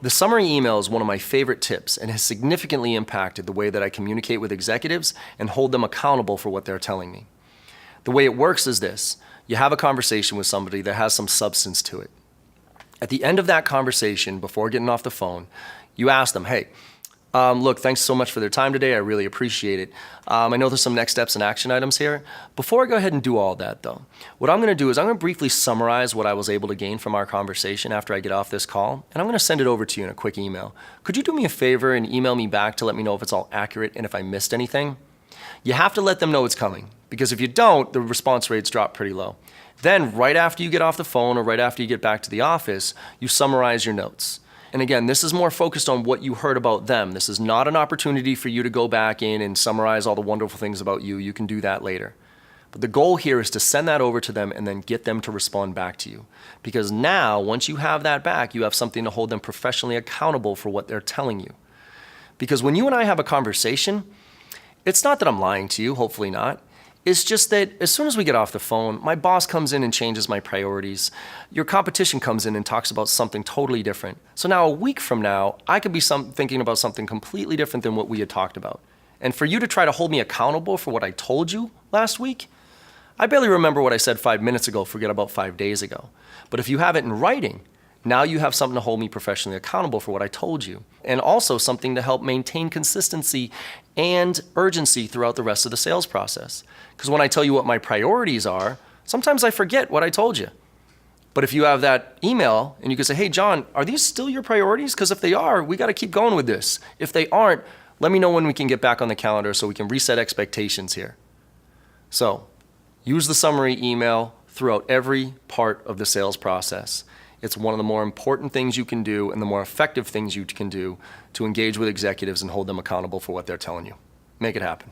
The summary email is one of my favorite tips and has significantly impacted the way that I communicate with executives and hold them accountable for what they're telling me. The way it works is this: you have a conversation with somebody that has some substance to it. At the end of that conversation, before getting off the phone, you ask them, hey, look, thanks so much for their time today. I really appreciate it. I know there's some next steps and action items here. Before I go ahead and do all that though, what I'm gonna do is I'm gonna briefly summarize what I was able to gain from our conversation after I get off this call, and I'm gonna send it over to you in a quick email. Could you do me a favor and email me back to let me know if it's all accurate and if I missed anything? You have to let them know it's coming, because if you don't, the response rates drop pretty low. Then right after you get off the phone or right after you get back to the office, you summarize your notes. And again, this is more focused on what you heard about them. This is not an opportunity for you to go back in and summarize all the wonderful things about you. You can do that later. But the goal here is to send that over to them and then get them to respond back to you. Because now, once you have that back, you have something to hold them professionally accountable for what they're telling you. Because when you and I have a conversation, it's not that I'm lying to you, hopefully not. It's just that as soon as we get off the phone, my boss comes in and changes my priorities. Your competition comes in and talks about something totally different. So now a week from now, I could be thinking about something completely different than what we had talked about. And for you to try to hold me accountable for what I told you last week, I barely remember what I said 5 minutes ago, forget about 5 days ago. But if you have it in writing, now you have something to hold me professionally accountable for what I told you, and also something to help maintain consistency and urgency throughout the rest of the sales process. Because when I tell you what my priorities are, sometimes I forget what I told you. But if you have that email and you can say, hey John, are these still your priorities? Because if they are, we got to keep going with this. If they aren't, let me know when we can get back on the calendar so we can reset expectations here. So use the summary email throughout every part of the sales process. It's one of the more important things you can do and the more effective things you can do to engage with executives and hold them accountable for what they're telling you. Make it happen.